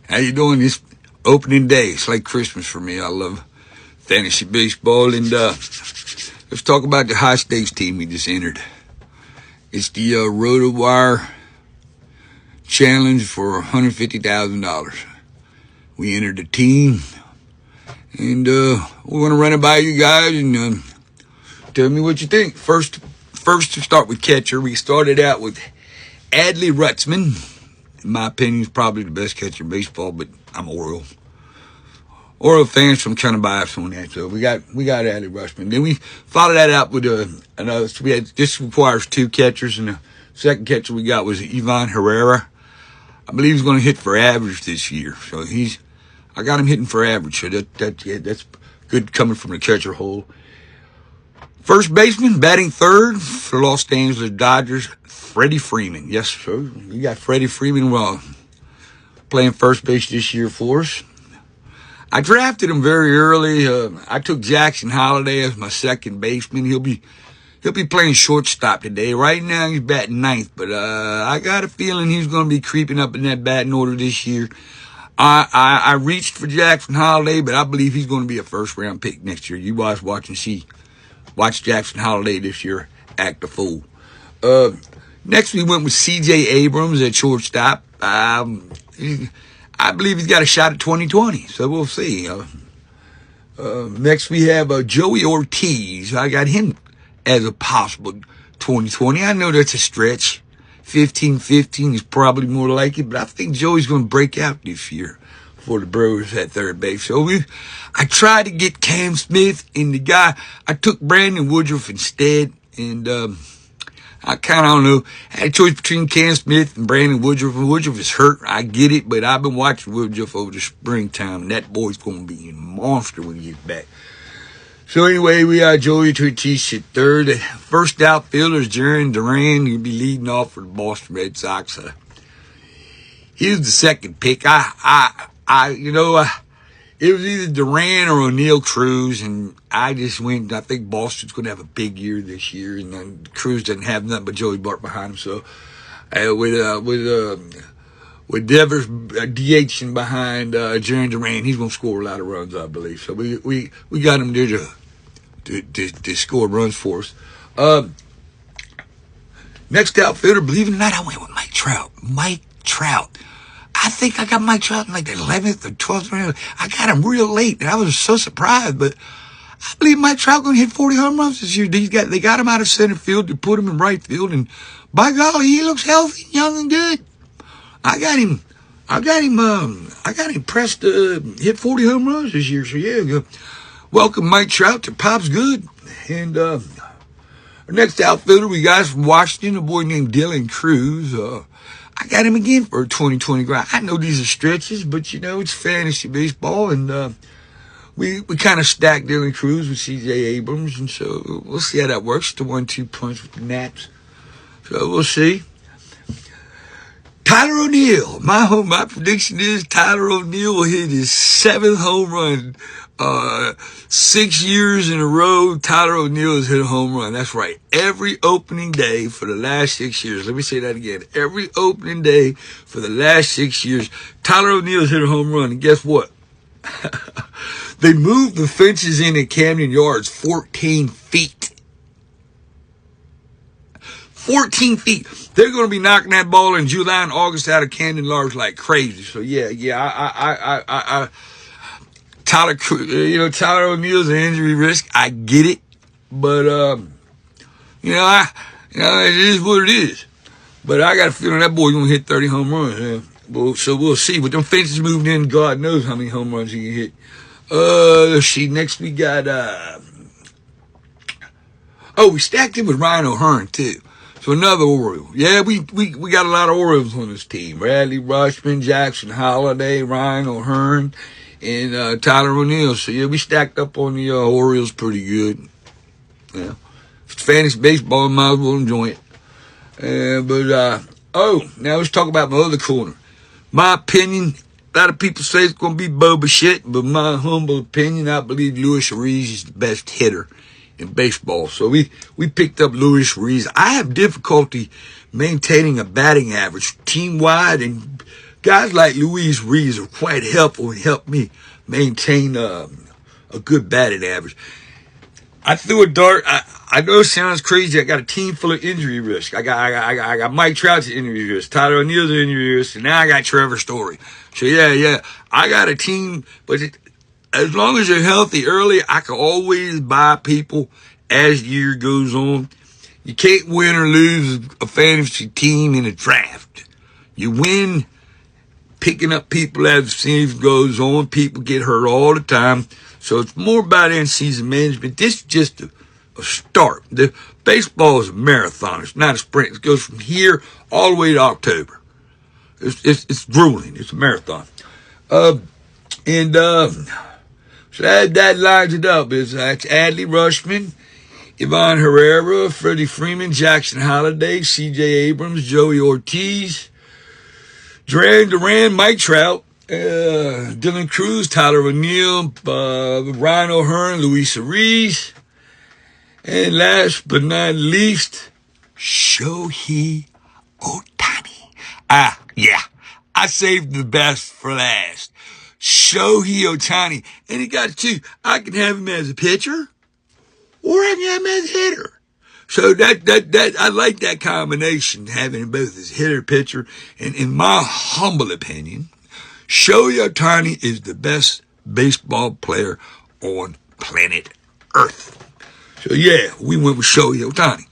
How you doing this opening day? It's like Christmas for me. I love fantasy baseball. And let's talk about the high stakes team we just entered. It's the Rotowire challenge for $150,000. We entered the team, and we want to run it by you guys and tell me what you think. First to start with catcher, we started out with Adley Rutschman. In my opinion, he's probably the best catcher in baseball, but I'm Oriole fans, so I'm kind of biased on that. So we got Adley Rutschman. Then we followed that out with another. So we had, this requires two catchers, and the second catcher we got was Ivan Herrera. I believe he's going to hit for average this year. So I got him hitting for average. So that's good coming from the catcher hole. First baseman, batting third for Los Angeles Dodgers, Freddie Freeman. Yes, sir. We got Freddie Freeman playing first base this year for us. I drafted him very early. I took Jackson Holliday as my second baseman. He'll be playing shortstop today. Right now he's batting ninth, but I got a feeling he's going to be creeping up in that batting order this year. I reached for Jackson Holliday, but I believe he's going to be a first round pick next year. You guys watch Jackson Holliday this year act a fool. Next we went with C.J. Abrams at shortstop. I believe he's got a shot at 2020, so we'll see. Next we have Joey Ortiz. I got him as a possible 2020. I know that's a stretch. 15-15 is probably more like it, but I think Joey's going to break out this year for the Brewers at third base. So I tried to get Cam Smith, and I took Brandon Woodruff instead, and I don't know. I had a choice between Cam Smith and Brandon Woodruff. And Woodruff is hurt. I get it, but I've been watching Woodruff over the springtime, and that boy's going to be a monster when he gets back. So anyway, we got Joey Ortiz at third. First outfielder is Jarren Duran. He'll be leading off for the Boston Red Sox. He's the second pick. It was either Duran or O'Neal Cruz, and I just went. I think Boston's going to have a big year this year, and Cruz doesn't have nothing but Joey Bart behind him. So with Devers DHing behind Jarren Duran, he's going to score a lot of runs, I believe. So we got him there to score runs for us. Next outfielder, believe it or not, I went with Mike Trout. I think I got Mike Trout in like the 11th or 12th round. I got him real late, and I was so surprised. But I believe Mike Trout going to hit 40 home runs this year. They got him out of center field to put him in right field, and by golly, he looks healthy, young, and good. I got him pressed to hit 40 home runs this year. So yeah, welcome Mike Trout to Pop's Good. And our next outfielder we got from Washington, a boy named Dylan Cruz. I got him again for a 2020 grind. I know these are stretches, but it's fantasy baseball, and we kind of stacked Dylan Cruz with C.J. Abrams, and so we'll see how that works. The 1-2 punch with the Nats. So we'll see. Tyler O'Neill. My prediction is Tyler O'Neill will hit his 7th home run. 6 years in a row, Tyler O'Neill has hit a home run. That's right. Every opening day for the last 6 years. Let me say that again. Every opening day for the last 6 years, Tyler O'Neill has hit a home run. And guess what? They moved the fences in at Camden Yards 14 feet. 14 feet. They're going to be knocking that ball in July and August out of Camden Yards like crazy. So yeah. Tyler O'Neill's an injury risk. I get it, but it is what it is. But I got a feeling that boy's gonna hit 30 home runs. So we'll see. With them fences moved in, God knows how many home runs he can hit. Let's see. Next we got we stacked him with Ryan O'Hearn too. So another Oriole. Yeah, we got a lot of Orioles on this team. Adley Rutschman, Jackson Holliday, Ryan O'Hearn, and Tyler O'Neill. So yeah, we stacked up on the Orioles pretty good. Yeah, if it's fantasy baseball, I might as well enjoy it. Now let's talk about my other corner. My opinion, a lot of people say it's going to be Boba shit, but my humble opinion, I believe Luis Ruiz is the best hitter in baseball. So we picked up Luis Ruiz. I have difficulty maintaining a batting average team-wide and Guys like Luis Reeves are quite helpful and help me maintain a good batting average. I threw a dart. I know it sounds crazy. I got a team full of injury risk. I got Mike Trout's injury risk, Tyler O'Neill's injury risk, and now I got Trevor Story. So yeah, I got a team, but as long as you're healthy early, I can always buy people as the year goes on. You can't win or lose a fantasy team in a draft. You win picking up people as the season goes on. People get hurt all the time. So it's more about in-season management. This is just a start. The baseball is a marathon. It's not a sprint. It goes from here all the way to October. It's grueling. It's a marathon. So that lines it up. That's Adley Rushman, Ivan Herrera, Freddie Freeman, Jackson Holliday, C.J. Abrams, Joey Ortiz, Duran, Mike Trout, Dylan Cruz, Tyler O'Neill, Ryan O'Hearn, Luis Reeves, and last but not least, Shohei Ohtani. Yeah, I saved the best for last. Shohei Ohtani. And he got two. I can have him as a pitcher, or I can have him as a hitter. So that I like that combination, having him both as hitter, pitcher, and in my humble opinion, Shohei Ohtani is the best baseball player on planet Earth. So yeah, we went with Shohei Ohtani.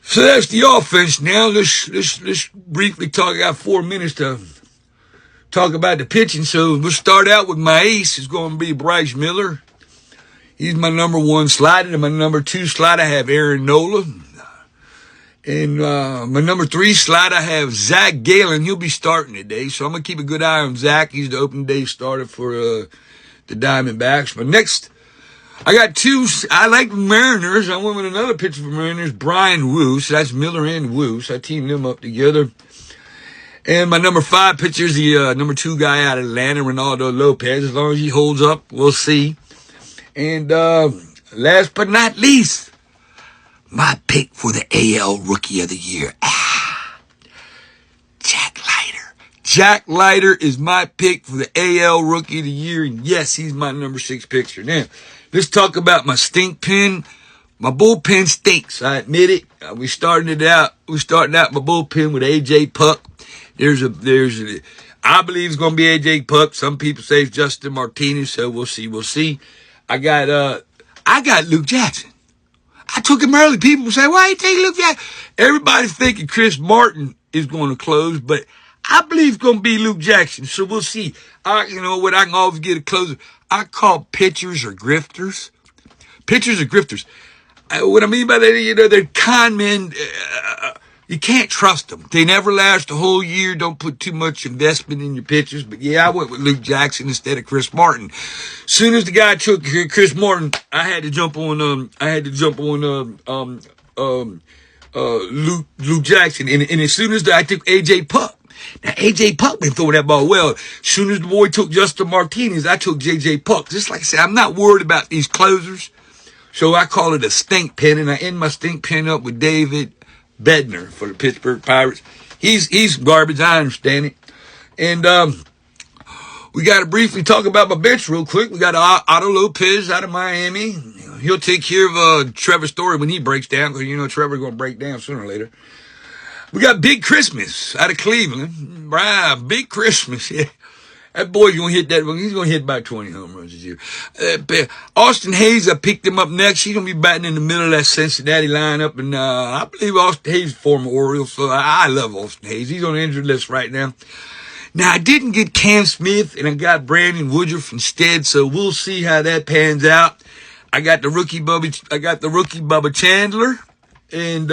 So that's the offense. Now let's briefly talk. I got 4 minutes to talk about the pitching. So we'll start out with my ace. It's going to be Bryce Miller. He's my number 1 slot. And my number 2 slot, I have Aaron Nola. And my number 3 slot, I have Zach Gallen. He'll be starting today. So I'm going to keep a good eye on Zach. He's the opening day starter for the Diamondbacks. But next, I got 2. I like the Mariners. I went with another pitcher for Mariners, Brian Wu. So that's Miller and Wu. So I teamed them up together. And my number 5 pitcher is the number 2 guy out of Atlanta, Ronaldo Lopez. As long as he holds up, we'll see. And last but not least, my pick for the AL Rookie of the Year. Jack Leiter. Jack Leiter is my pick for the AL Rookie of the Year. And yes, he's my number 6 pitcher. Now, let's talk about my stink pen. My bullpen stinks. I admit it. We're starting out my bullpen with AJ Puck. I believe it's going to be AJ Puck. Some people say it's Justin Martinez, so we'll see. I got Luke Jackson. I took him early. People say, why you take Luke Jackson? Everybody's thinking Chris Martin is going to close, but I believe it's going to be Luke Jackson, so we'll see. I can always get a closer. I call pitchers or grifters. Pitchers are grifters. What I mean by that, they're con men. You can't trust them. They never last a whole year. Don't put too much investment in your pitchers. But yeah, I went with Luke Jackson instead of Chris Martin. Soon as the guy took Chris Martin, I had to jump on Luke Jackson. And as soon as I took AJ Puck. Now, AJ Puck been throwing that ball well. As soon as the boy took Justin Martinez, I took JJ Puck. Just like I said, I'm not worried about these closers. So I call it a stink pen, and I end my stink pen up with David Bednar for the Pittsburgh Pirates. He's garbage, I understand it. And we got to briefly talk about my bench real quick. We got Otto Lopez out of Miami. He'll take care of Trevor Story when he breaks down, because Trevor's going to break down sooner or later. We got Big Christmas out of Cleveland. Right, Big Christmas, yeah. That boy's going to hit that. He's going to hit about 20 home runs this year. Austin Hayes, I picked him up next. He's going to be batting in the middle of that Cincinnati lineup. And I believe Austin Hayes is former Oriole, so I love Austin Hayes. He's on the injured list right now. Now, I didn't get Cam Smith, and I got Brandon Woodruff instead, so we'll see how that pans out. I got the rookie Bubba Chandler, and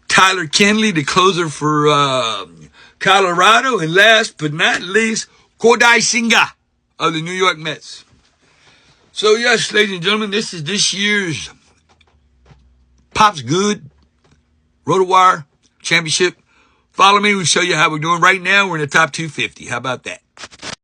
Tyler Kenley, the closer for Colorado, and last but not least, Kodai Senga of the New York Mets. So yes, ladies and gentlemen, this is this year's Pop's Good Rotowire Championship. Follow me. We'll show you how we're doing. Right now, we're in the top 250. How about that?